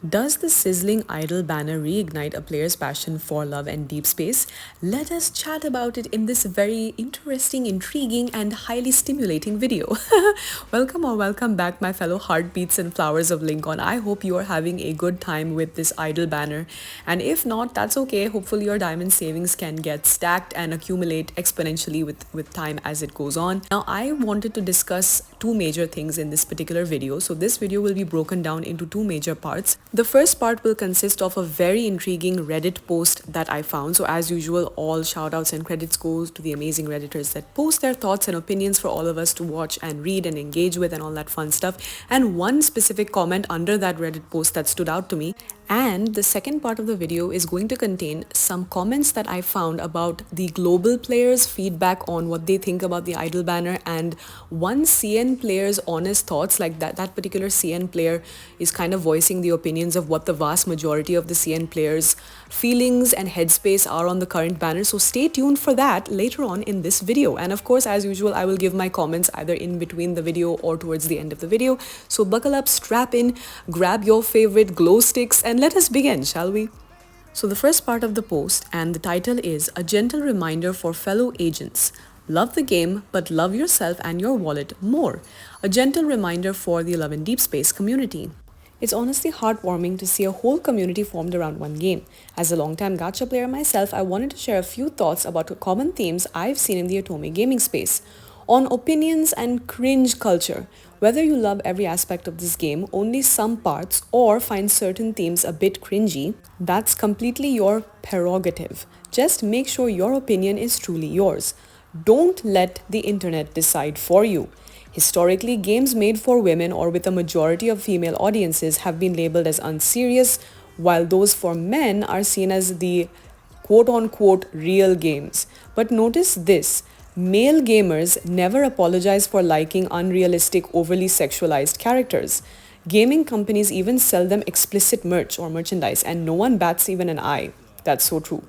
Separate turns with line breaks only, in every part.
Does the sizzling idle banner reignite a player's passion for Love and Deepspace? Let us chat about it in this very interesting, intriguing, and highly stimulating video. Welcome back, my fellow heartbeats and flowers of Linkon. I hope you are having a good time with this idle banner. And if not, that's okay. Hopefully, your diamond savings can get stacked and accumulate exponentially with time as it goes on. Now, I wanted to discuss two major things in this particular video. So this video will be broken down into two major parts. The first part will consist of a very intriguing Reddit post that I found. So as usual, all shoutouts and credits go to the amazing Redditors that post their thoughts and opinions for all of us to watch and read and engage with and all that fun stuff. And one specific comment under that Reddit post that stood out to me. And the second part of the video is going to contain some comments that I found about the global players' feedback on what they think about the idle banner, and one CN player's honest thoughts. Like that particular CN player is kind of voicing the opinions of what the vast majority of the CN players' feelings and headspace are on the current banner. So stay tuned for that later on in this video. And of course, as usual, I will give my comments either in between the video or towards the end of the video. So buckle up, strap in, grab your favorite glow sticks, and let us begin, shall we? So the first part of the post, and the title is A Gentle Reminder for Fellow Agents. Love the game, but love yourself and your wallet more. A gentle reminder for the Love and Deepspace community. It's honestly heartwarming to see a whole community formed around one game. As a long-time gacha player myself, I wanted to share a few thoughts about common themes I've seen in the Otome gaming space. On opinions and cringe culture. Whether you love every aspect of this game, only some parts, or find certain themes a bit cringy, that's completely your prerogative. Just make sure your opinion is truly yours. Don't let the internet decide for you. Historically, games made for women or with a majority of female audiences have been labeled as unserious, while those for men are seen as the quote-unquote real games. But notice this. Male gamers never apologize for liking unrealistic, overly sexualized characters. Gaming companies even sell them explicit merch or merchandise, and no one bats even an eye. That's so true.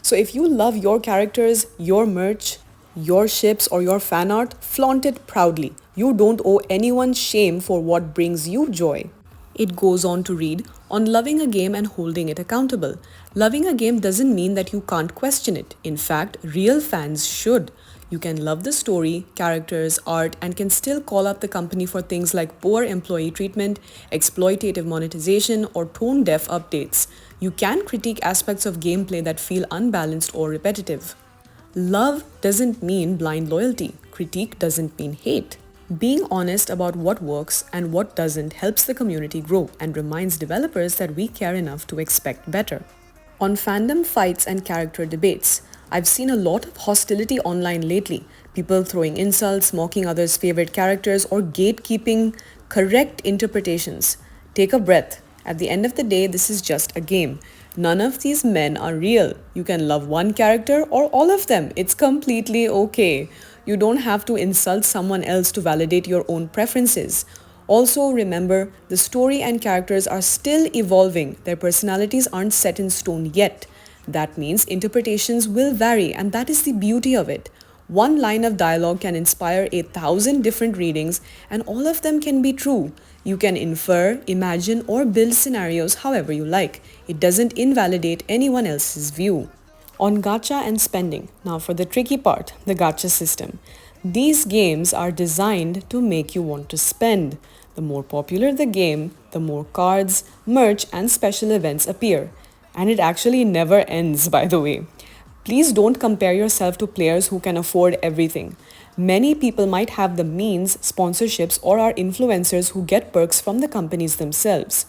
So if you love your characters, your merch, your ships, or your fan art, flaunt it proudly. You don't owe anyone shame for what brings you joy. It goes on to read, on loving a game and holding it accountable. Loving a game doesn't mean that you can't question it. In fact, real fans should. You can love the story, characters, art, and can still call out the company for things like poor employee treatment, exploitative monetization, or tone-deaf updates. You can critique aspects of gameplay that feel unbalanced or repetitive. Love doesn't mean blind loyalty. Critique doesn't mean hate. Being honest about what works and what doesn't helps the community grow and reminds developers that we care enough to expect better. On fandom fights and character debates, I've seen a lot of hostility online lately. People throwing insults, mocking others' favorite characters, or gatekeeping correct interpretations. Take a breath. At the end of the day, this is just a game. None of these men are real. You can love one character or all of them. It's completely okay. You don't have to insult someone else to validate your own preferences. Also, remember, the story and characters are still evolving. Their personalities aren't set in stone yet. That means interpretations will vary, and that is the beauty of it. One line of dialogue can inspire 1,000 different readings, and all of them can be true. You can infer, imagine, or build scenarios however you like. It doesn't invalidate anyone else's view. On gacha and spending. Now for the tricky part, the gacha system. These games are designed to make you want to spend. The more popular the game, the more cards, merch, and special events appear. And it actually never ends, by the way. Please don't compare yourself to players who can afford everything. Many people might have the means, sponsorships, or are influencers who get perks from the companies themselves.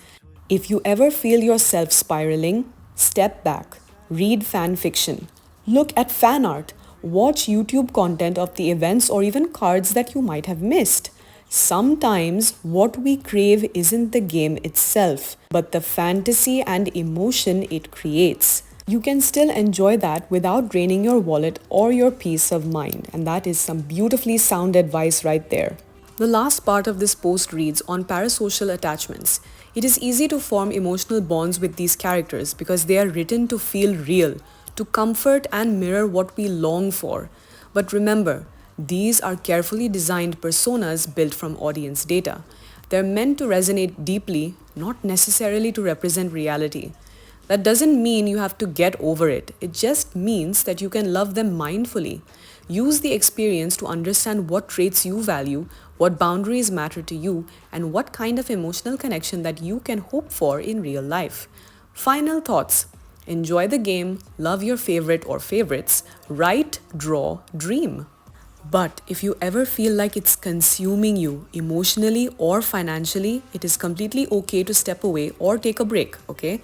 If you ever feel yourself spiraling, step back. Read fan fiction. Look at fan art. Watch YouTube content of the events or even cards that you might have missed. Sometimes what we crave isn't the game itself, but the fantasy and emotion it creates. You can still enjoy that without draining your wallet or your peace of mind, and that is some beautifully sound advice right there. The last part of this post reads on parasocial attachments. It is easy to form emotional bonds with these characters because they are written to feel real, to comfort and mirror what we long for. But remember, these are carefully designed personas built from audience data. They're meant to resonate deeply, not necessarily to represent reality. That doesn't mean you have to get over it. It just means that you can love them mindfully. Use the experience to understand what traits you value, what boundaries matter to you, and what kind of emotional connection that you can hope for in real life. Final thoughts. Enjoy the game, love your favorite or favorites, write, draw, dream. But if you ever feel like it's consuming you emotionally or financially, it is completely okay to step away or take a break, okay?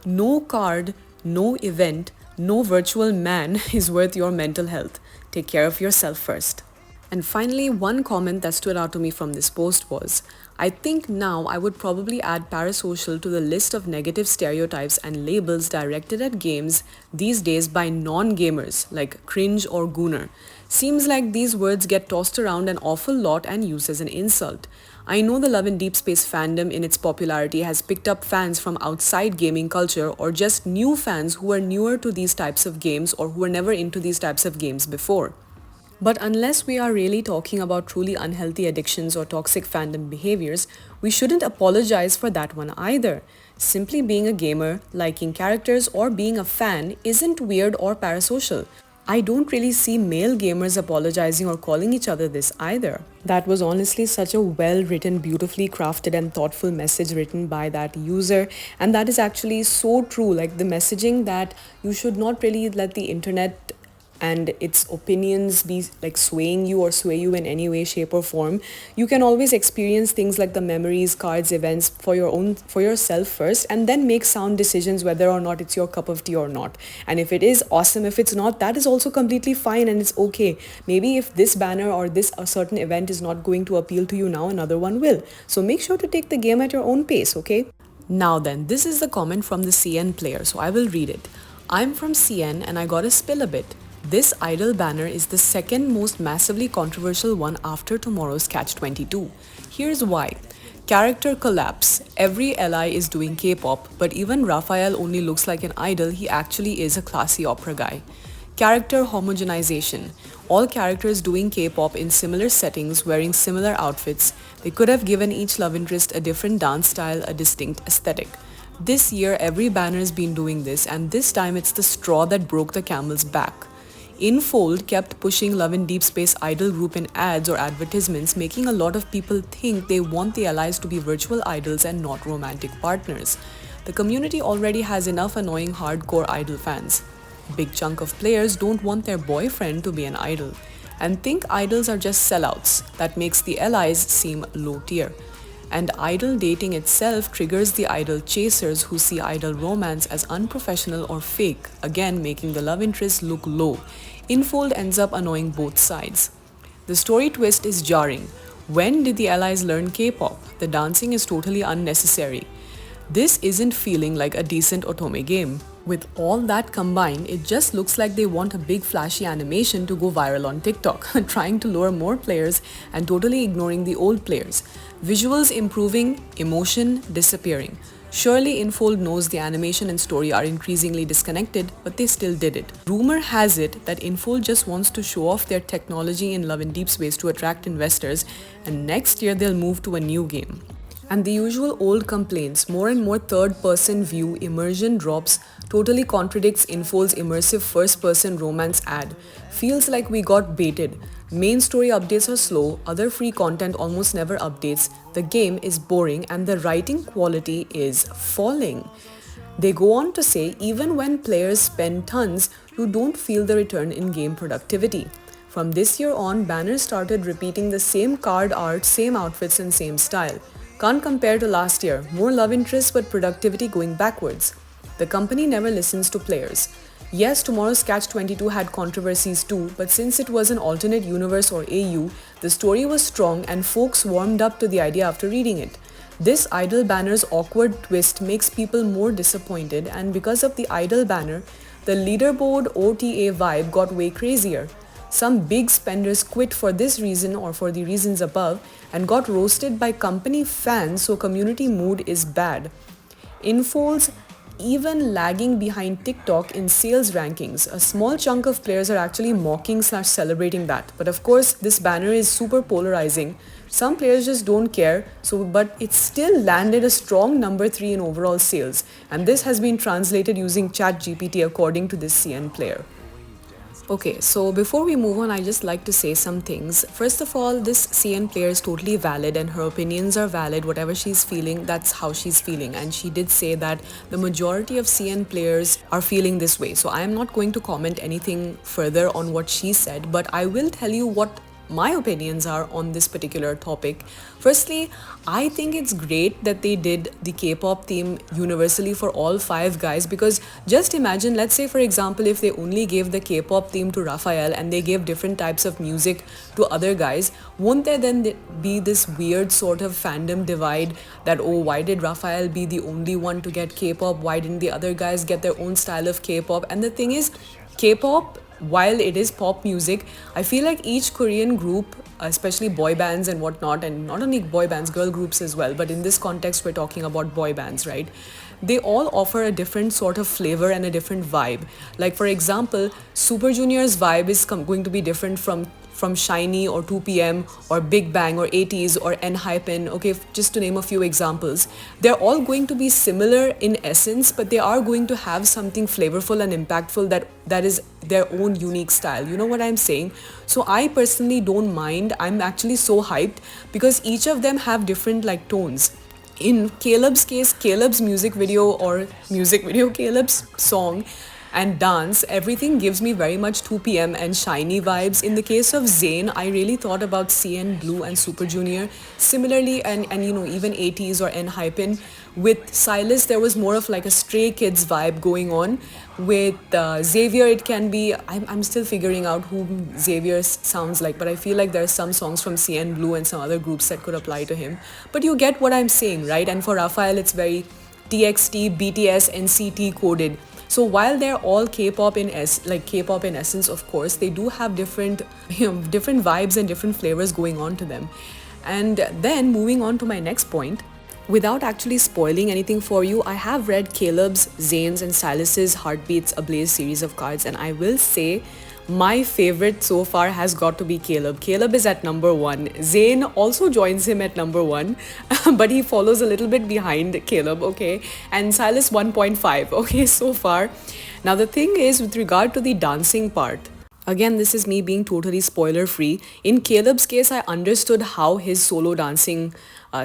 No card, no event, no virtual man is worth your mental health. Take care of yourself first. And finally, one comment that stood out to me from this post was, I think now I would probably add parasocial to the list of negative stereotypes and labels directed at games these days by non-gamers like cringe or gooner. Seems like these words get tossed around an awful lot and used as an insult. I know the Love and Deepspace fandom in its popularity has picked up fans from outside gaming culture or just new fans who are newer to these types of games or who were never into these types of games before. But unless we are really talking about truly unhealthy addictions or toxic fandom behaviors, we shouldn't apologize for that one either. Simply being a gamer, liking characters, or being a fan isn't weird or parasocial. I don't really see male gamers apologizing or calling each other this either. That was honestly such a well-written, beautifully crafted and thoughtful message written by that user, and that is actually so true. Like the messaging that you should not really let the internet and its opinions be like swaying you or sway you in any way, shape or form. You can always experience things like the memories, cards, events for yourself first, and then make sound decisions whether or not it's your cup of tea or not. And if it is, awesome. If it's not, that is also completely fine and it's okay. Maybe if this banner or this a certain event is not going to appeal to you now, another one will. So make sure to take the game at your own pace, okay? Now then, this is the comment from the CN player, so I will read it. I'm from CN and I gotta spill a bit. This idol banner is the second most massively controversial one after tomorrow's Catch-22. Here's why. Character collapse. Every ally is doing K-pop, but even Raphael only looks like an idol, he actually is a classy opera guy. Character homogenization. All characters doing K-pop in similar settings, wearing similar outfits. They could have given each love interest a different dance style, a distinct aesthetic. This year, every banner's been doing this, and this time it's the straw that broke the camel's back. Infold kept pushing Love and Deepspace idol group in ads or advertisements, making a lot of people think they want the allies to be virtual idols and not romantic partners. The community already has enough annoying hardcore idol fans. A big chunk of players don't want their boyfriend to be an idol and think idols are just sellouts. That makes the allies seem low tier. And idol dating itself triggers the idol chasers who see idol romance as unprofessional or fake, again making the love interest look low. Infold ends up annoying both sides. The story twist is jarring. When did the allies learn K-pop? The dancing is totally unnecessary. This isn't feeling like a decent Otome game. With all that combined, it just looks like they want a big flashy animation to go viral on TikTok, trying to lure more players and totally ignoring the old players. Visuals improving, emotion disappearing. Surely Infold knows the animation and story are increasingly disconnected, but they still did it. Rumor has it that Infold just wants to show off their technology in Love and Deepspace to attract investors, and next year they'll move to a new game. And the usual old complaints, more and more third-person view immersion drops, totally contradicts Infold's immersive first-person romance ad. Feels like we got baited. Main story updates are slow, other free content almost never updates, the game is boring and the writing quality is falling. They go on to say even when players spend tons, you don't feel the return in game productivity. From this year on, banners started repeating the same card art, same outfits and same style. Can't compare to last year, more love interest but productivity going backwards. The company never listens to players. Yes, tomorrow's Catch-22 had controversies too, but since it was an alternate universe or AU, the story was strong and folks warmed up to the idea after reading it. This idol banner's awkward twist makes people more disappointed, and because of the idol banner, the leaderboard OTA vibe got way crazier. Some big spenders quit for this reason or for the reasons above and got roasted by company fans, so community mood is bad. Infold's even lagging behind TikTok in sales rankings. A small chunk of players are actually mocking/celebrating that. But of course, this banner is super polarizing. Some players just don't care, but it still landed a strong number 3 in overall sales, and this has been translated using ChatGPT according to this CN player. Okay, so before we move on, I just like to say some things. First of all, this CN player is totally valid and her opinions are valid. Whatever she's feeling, that's how she's feeling. And she did say that the majority of CN players are feeling this way. So I am not going to comment anything further on what she said, but I will tell you what my opinions are on this particular topic. Firstly, I think it's great that they did the K-pop theme universally for all 5 guys, because just imagine, let's say for example, if they only gave the K-pop theme to Raphael and they gave different types of music to other guys, won't there then be this weird sort of fandom divide that, oh, why did Raphael be the only one to get K-pop? Why didn't the other guys get their own style of K-pop? And the thing is, K-pop, while it is pop music, I feel like each Korean group, especially boy bands and whatnot, and not only boy bands, girl groups as well, but in this context we're talking about boy bands, right? They all offer a different sort of flavor and a different vibe. Like for example, Super Junior's vibe is going to be different from Shiny or 2PM or Big Bang or 80s or N-Hypen, okay, just to name a few examples. They're all going to be similar in essence, but they are going to have something flavorful and impactful that is their own unique style. You know what I'm saying? So I personally don't mind. I'm actually so hyped because each of them have different like tones. In Caleb's case, Caleb's music video, Caleb's song and dance, everything gives me very much 2PM and Shiny vibes. In the case of Zayn, I really thought about CN Blue and Super Junior. Similarly, and you know, even 80s or N-Hypen. With Silas, there was more of like a Stray Kids vibe going on. With Xavier, it can be, I'm still figuring out who Xavier sounds like, but I feel like there are some songs from CN Blue and some other groups that could apply to him. But you get what I'm saying, right? And for Raphael, it's very TXT, BTS, NCT coded. So while they're all K-pop in essence, of course, they do have different vibes and different flavors going on to them. And then moving on to my next point, without actually spoiling anything for you, I have read Caleb's, Zayn's and Silas's Heartbeats Ablaze series of cards, and I will say my favorite so far has got to be Caleb. Caleb is at number 1. Zayn also joins him at number 1, but he follows a little bit behind Caleb, okay? And Silas 1.5, okay, so far. Now the thing is, with regard to the dancing part, again, this is me being totally spoiler free. In Caleb's case, I understood how his solo dancing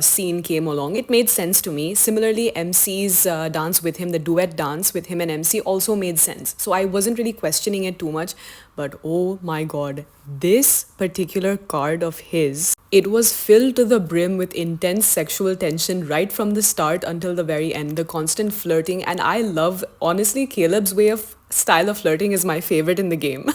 scene came along. It made sense to me. Similarly, MC's dance with him, the duet dance with him and MC also made sense. So I wasn't really questioning it too much. But oh my god, this particular card of his, it was filled to the brim with intense sexual tension right from the start until the very end. The constant flirting, and I love, honestly, Caleb's style of flirting is my favorite in the game.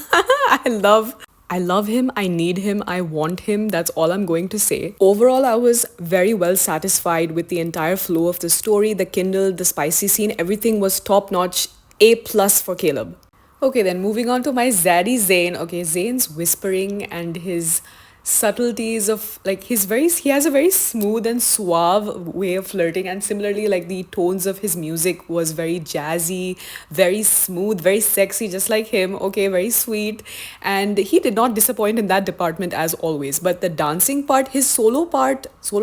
I love him, I need him, I want him, that's all I'm going to say. Overall, I was very well satisfied with the entire flow of the story, the Kindle, the spicy scene, everything was top notch, A+ for Caleb. Okay, then moving on to my zaddy Zayn. Okay, Zayn's whispering and his subtleties of like he has a very smooth and suave way of flirting, and similarly like the tones of his music was very jazzy, very smooth, very sexy, just like him. Okay, very sweet, and he did not disappoint in that department as always. But the dancing part, his solo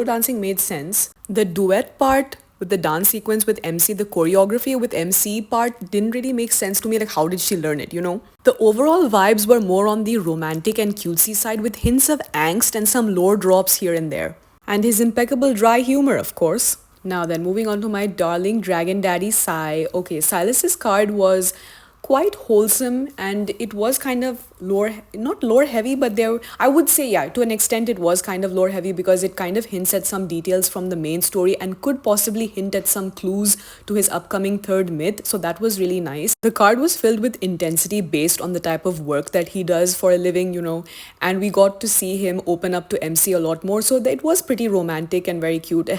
dancing made sense. The duet part with the dance sequence with MC, the choreography with MC part didn't really make sense to me. Like, how did she learn it, you know? The overall vibes were more on the romantic and cutesy side with hints of angst and some lore drops here and there. And his impeccable dry humor, of course. Now then, moving on to my darling Dragon Daddy Psy. Okay, Silas's card was quite wholesome, and it was kind of not lore heavy, but I would say, yeah, to an extent it was kind of lore heavy because it kind of hints at some details from the main story and could possibly hint at some clues to his upcoming third myth. So that was really nice. The card was filled with intensity based on the type of work that he does for a living, you know, and we got to see him open up to MC a lot more. So it was pretty romantic and very cute.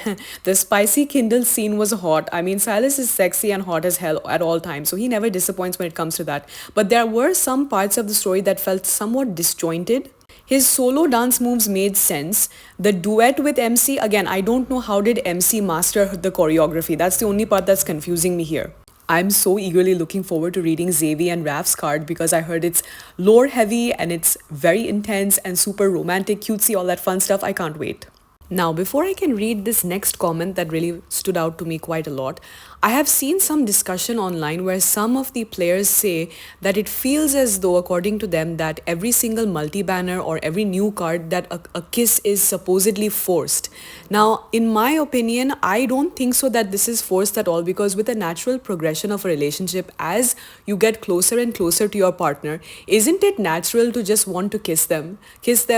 The spicy Kindle scene was hot. I mean, Silas is sexy and hot as hell at all times, so he never disappoints when it comes to that. But there were some parts of the story that felt somewhat disjointed. His solo dance moves made sense. The duet with MC, again, I don't know how did MC master the choreography. That's the only part that's confusing me here. I'm so eagerly looking forward to reading Xavi and Raf's card because I heard it's lore heavy and it's very intense and super romantic, cutesy, all that fun stuff. I can't wait. Now, before I can read this next comment that really stood out to me quite a lot, I have seen some discussion online where some of the players say that it feels as though, according to them, that every single multi-banner or every new card that a kiss is supposedly forced. Now, in my opinion, I don't think so that this is forced at all, because with the natural progression of a relationship, as you get closer and closer to your partner, isn't it natural to just want to kiss them,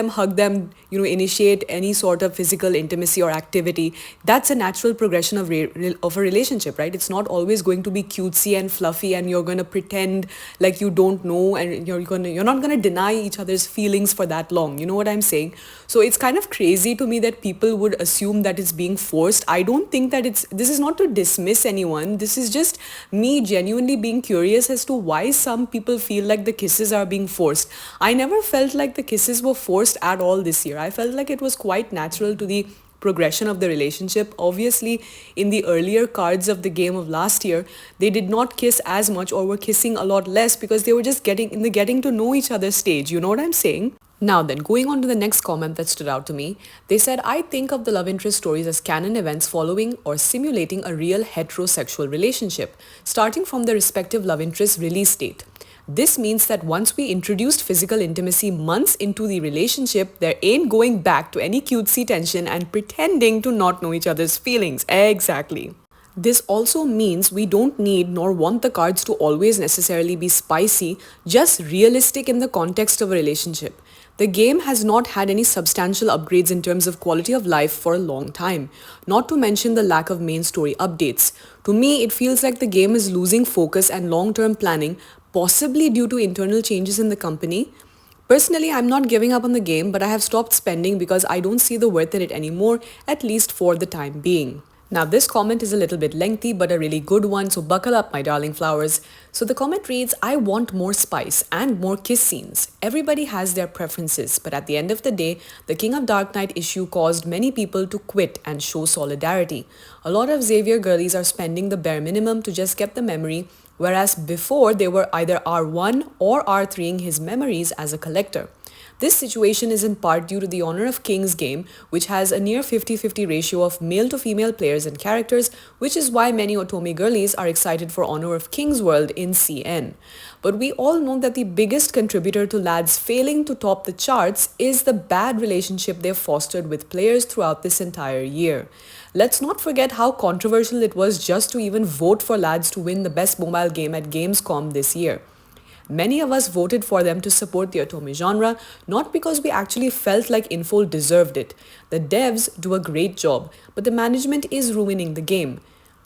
hug them, initiate any sort of physical intimacy or activity? That's a natural progression of a relationship, right? It's not always going to be cutesy and fluffy and you're going to pretend like you don't know, and you're not going to deny each other's feelings for that long. You know what I'm saying? So it's kind of crazy to me that people would assume that it's being forced. I don't think that this is not to dismiss anyone. This is just me genuinely being curious as to why some people feel like the kisses are being forced. I never felt like the kisses were forced at all this year. I felt like it was quite natural to the progression of the relationship. Obviously, in the earlier cards of the game of last year, they did not kiss as much or were kissing a lot less because they were just getting in the getting to know each other stage. You know what I'm saying? Now then, going on to the next comment that stood out to me, they said, I think of the love interest stories as canon events following or simulating a real heterosexual relationship, starting from the respective love interest release date. This means that once we introduced physical intimacy months into the relationship, there ain't going back to any cutesy tension and pretending to not know each other's feelings. Exactly. This also means we don't need nor want the cards to always necessarily be spicy, just realistic in the context of a relationship. The game has not had any substantial upgrades in terms of quality of life for a long time, not to mention the lack of main story updates. To me, it feels like the game is losing focus and long-term planning, possibly due to internal changes in the company. Personally, I'm not giving up on the game, but I have stopped spending because I don't see the worth in it anymore, at least for the time being. Now, this comment is a little bit lengthy, but a really good one, so buckle up, my darling flowers. So the comment reads, I want more spice and more kiss scenes. Everybody has their preferences, but at the end of the day, the King of Dark Knight issue caused many people to quit and show solidarity. A lot of Xavier girlies are spending the bare minimum to just get the memory, whereas before they were either R1 or R3ing his memories as a collector. This situation is in part due to the Honor of Kings game, which has a near 50-50 ratio of male to female players and characters, which is why many Otome girlies are excited for Honor of Kings World in CN. But we all know that the biggest contributor to lads failing to top the charts is the bad relationship they've fostered with players throughout this entire year. Let's not forget how controversial it was just to even vote for lads to win the best mobile game at Gamescom this year. Many of us voted for them to support the Otome genre, not because we actually felt like Infold deserved it. The devs do a great job, but the management is ruining the game.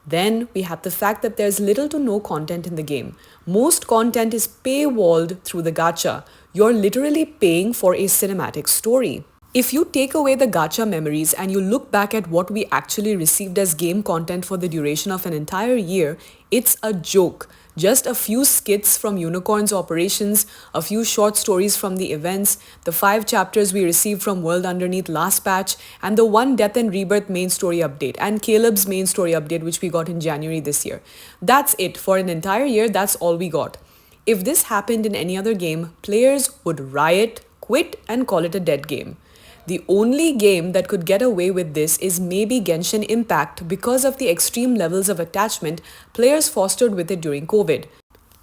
Then we have the fact that there's little to no content in the game. Most content is paywalled through the gacha. You're literally paying for a cinematic story. If you take away the gacha memories and you look back at what we actually received as game content for the duration of an entire year, it's a joke. Just a few skits from Unicorn's operations, a few short stories from the events, the 5 chapters we received from World Underneath last patch, and the 1 Death and Rebirth main story update, and Caleb's main story update which we got in January this year. That's it. For an entire year, that's all we got. If this happened in any other game, players would riot, quit, and call it a dead game. The only game that could get away with this is maybe Genshin Impact because of the extreme levels of attachment players fostered with it during COVID.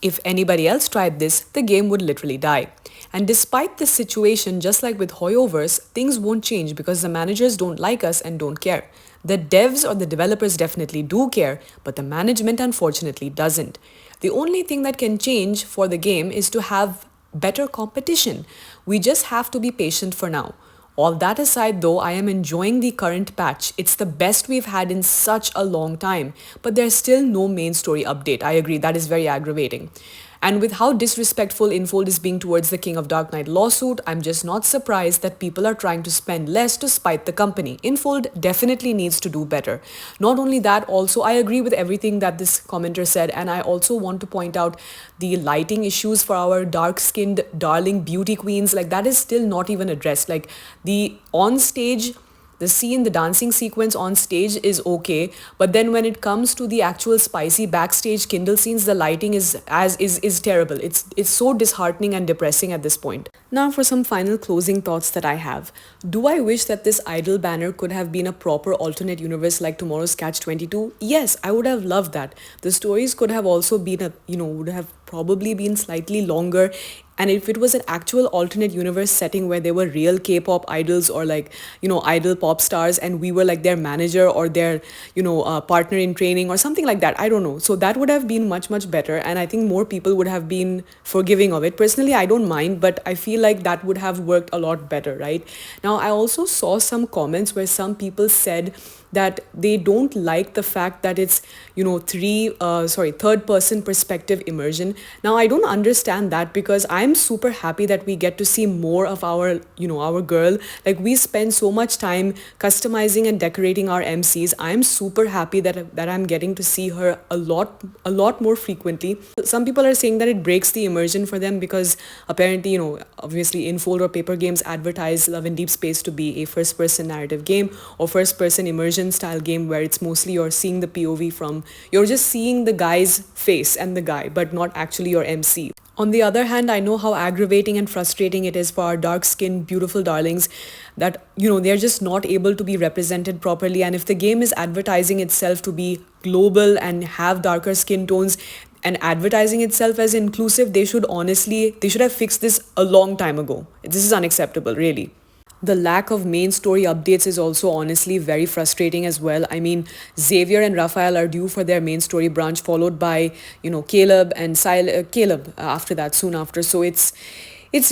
If anybody else tried this, the game would literally die. And despite this situation, just like with Hoyoverse, things won't change because the managers don't like us and don't care. The devs or the developers definitely do care, but the management unfortunately doesn't. The only thing that can change for the game is to have better competition. We just have to be patient for now. All that aside though, I am enjoying the current patch. It's the best we've had in such a long time, but there's still no main story update. I agree, that is very aggravating. And with how disrespectful Infold is being towards the King of Dark Knight lawsuit, I'm just not surprised that people are trying to spend less to spite the company. Infold definitely needs to do better. Not only that, also I agree with everything that this commenter said, and I also want to point out the lighting issues for our dark-skinned darling beauty queens. Like, that is still not even addressed. Like, the on-stage The scene, the dancing sequence on stage is okay, but then when it comes to the actual spicy backstage Kindle scenes, the lighting is terrible. It's so disheartening and depressing at this point. Now for some final closing thoughts that I have. Do I wish that this idol banner could have been a proper alternate universe like Tomorrow's Catch 22? Yes, I would have loved that. The stories could have also been would have probably been slightly longer, and if it was an actual alternate universe setting where they were real K-pop idols or like idol pop stars, and we were like their manager or their partner in training or something like that, I don't know, so that would have been much better, and I think more people would have been forgiving of it. Personally, I don't mind, but I feel like that would have worked a lot better, right? Now I also saw some comments where some people said that they don't like the fact that it's third person perspective immersion. Now I don't understand that, because I'm super happy that we get to see more of our girl. Like, we spend so much time customizing and decorating our MCs. I'm super happy that I'm getting to see her a lot more frequently. Some people are saying that it breaks the immersion for them, because apparently, obviously Infold or Paper Games advertise Love and Deepspace to be a first person narrative game or first person immersion style game, where it's mostly you're seeing the POV from, you're just seeing the guy's face and the guy, but not actually your MC. On the other hand, I know how aggravating and frustrating it is for our dark-skinned, beautiful darlings that, they're just not able to be represented properly. And if the game is advertising itself to be global and have darker skin tones and advertising itself as inclusive, they should have fixed this a long time ago. This is unacceptable, really. The lack of main story updates is also honestly very frustrating as well. I mean, Xavier and Raphael are due for their main story branch, followed by, Caleb and Caleb after that, soon after. So it's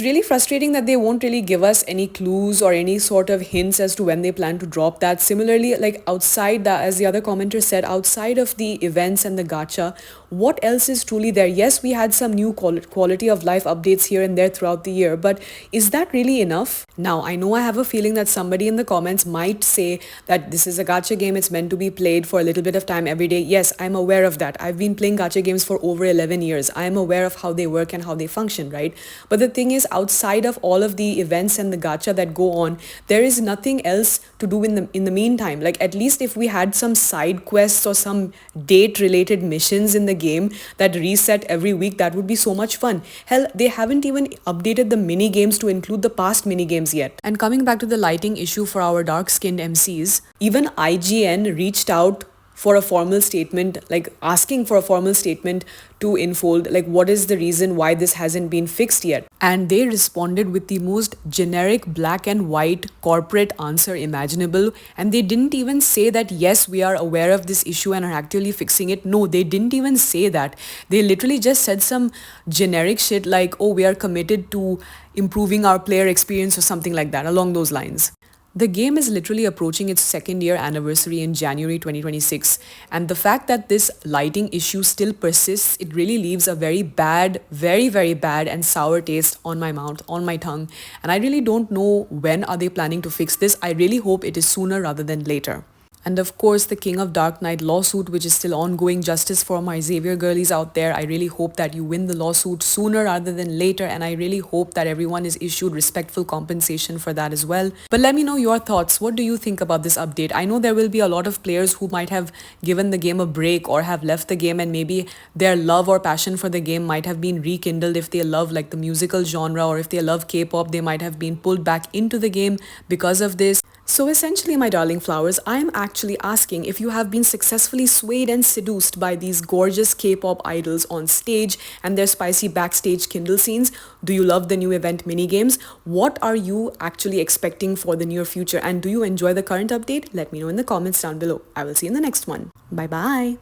really frustrating that they won't really give us any clues or any sort of hints as to when they plan to drop that. Similarly, like outside that, as the other commenter said, outside of the events and the gacha, what else is truly there? Yes, we had some new quality of life updates here and there throughout the year, but is that really enough? Now, I know I have a feeling that somebody in the comments might say that this is a gacha game, it's meant to be played for a little bit of time every day. Yes, I'm aware of that. I've been playing gacha games for over 11 years. I'm aware of how they work and how they function, right? But the thing is, outside of all of the events and the gacha that go on, there is nothing else to do in the meantime. Like, at least if we had some side quests or some date related missions in the game that reset every week, that would be so much fun. Hell, they haven't even updated the mini games to include the past mini games yet. And coming back to the lighting issue for our dark skinned MCs, even IGN reached out for a formal statement, like asking for a formal statement to Infold, like what is the reason why this hasn't been fixed yet. And they responded with the most generic black and white corporate answer imaginable. And they didn't even say that, yes, we are aware of this issue and are actively fixing it. No, they didn't even say that. They literally just said some generic shit like, oh, we are committed to improving our player experience or something like that, along those lines. The game is literally approaching its second year anniversary in January 2026, and the fact that this lighting issue still persists, it really leaves a very bad, very bad and sour taste on my mouth, on my tongue, and I really don't know when are they planning to fix this. I really hope it is sooner rather than later. And of course, the King of Dark Knight lawsuit, which is still ongoing. Justice for my Xavier girlies out there. I really hope that you win the lawsuit sooner rather than later. And I really hope that everyone is issued respectful compensation for that as well. But let me know your thoughts. What do you think about this update? I know there will be a lot of players who might have given the game a break or have left the game, and maybe their love or passion for the game might have been rekindled. If they love like the musical genre, or if they love K-pop, they might have been pulled back into the game because of this. So essentially, my darling flowers, I'm actually asking if you have been successfully swayed and seduced by these gorgeous K-pop idols on stage and their spicy backstage Kindle scenes. Do you love the new event minigames? What are you actually expecting for the near future? And do you enjoy the current update? Let me know in the comments down below. I will see you in the next one. Bye-bye.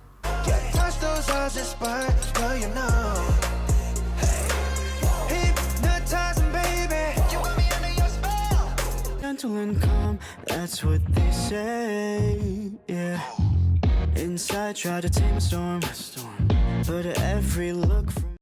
Gentle and calm, that's what they say, yeah. Inside, try to tame a storm, but every look